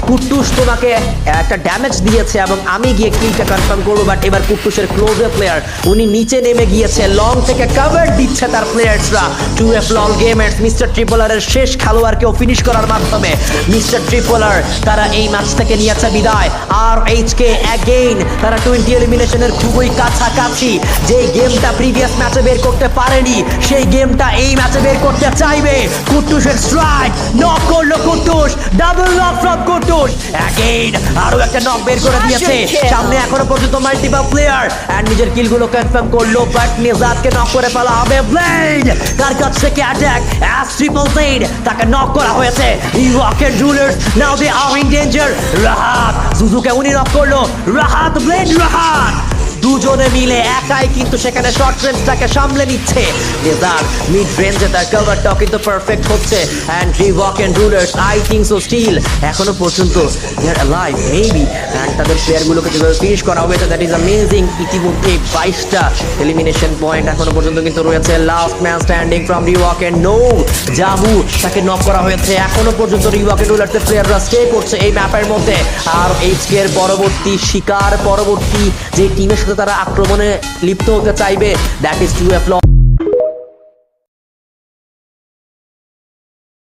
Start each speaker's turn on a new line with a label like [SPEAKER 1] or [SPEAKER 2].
[SPEAKER 1] কুট্টুস তোমাকে একটা ড্যামেজ দিয়েছে এবং আমি গিয়ে কিলটা কনফার্ম করবো, বাট এবার কুট্টুসের ক্লোজে প্লেয়ার উনি নিচে নেমে গিয়েছে, লং থেকে কভার দিচ্ছে তার প্লেয়ার্সরা। 2F লল গেমার্স মিস্টার ট্রিপলারের শেষ খেলোয়াড়কেও ফিনিশ করার মাধ্যমে মিস্টার ট্রিপলার তারা এই ম্যাচ থেকে নিয়েছে বিদায়। আর এইচকে অ্যাগেইন তারা 20 এলিমিনেশনের খুবই কাছাকাছি। যে গেমটা প্রিভিয়াস ম্যাচে বের করতে পারেনি সেই গেমটা এই ম্যাচে বের করতে চাইবে। কুট্টুসের স্ট্রাইক, নক করলো Kuttus, double knock from Kuttus. Again আরো একটা নক বের করে দিয়েছে। সামনে এখনো পর্যন্ত মাল্টিপল প্লেয়ার এন্ড নিজের কিলগুলো কনফার্ম করলো, বাট নিজাতকে নক করে ফেলা হবে। ব্লেড তার কাছ থেকে অ্যাটাক অ্যাজ ট্রিপল জেড, তাকে নক করা হয়েছে। Rocket rulers now they are in danger. Rahat সুজুকে উনি নক করলো। রাহাত ব্লেড রাহাত দুজনে মিলে একাই কিন্তু সেখানে শর্ট রেঞ্জটাকে সামলে নিচ্ছে। নেজার মিড রেঞ্জে তার কভারটাও কিন্তু পারফেক্ট হচ্ছে। অ্যান্ড রিওয়াক and rulers I think so still এখনো পর্যন্ত they are alive maybe, and তাদের প্লেয়ারগুলোকে যেভাবে ফিনিশ করা হয়েছে দ্যাট ইজ অ্যামেজিং। ইতিমধ্যে 22টা এলিমিনেশন পয়েন্ট এখনো পর্যন্ত কিন্তু রয়েছে। লাস্ট ম্যান স্ট্যান্ডিং ফ্রম রিওয়াক এন্ড নো জাবু, তাকে নক করা হয়েছে। এখনো পর্যন্ত রিওয়াক এন্ড রুলার্সের প্লেয়াররা স্টে করছে এই ম্যাপের মধ্যে। আর এইচকে এর পরবর্তী শিকার, পরবর্তী যে টিমের সাথে তারা আক্রমণে লিপ্ত হতে চাইবে দ্যাট ইজ 2F লল।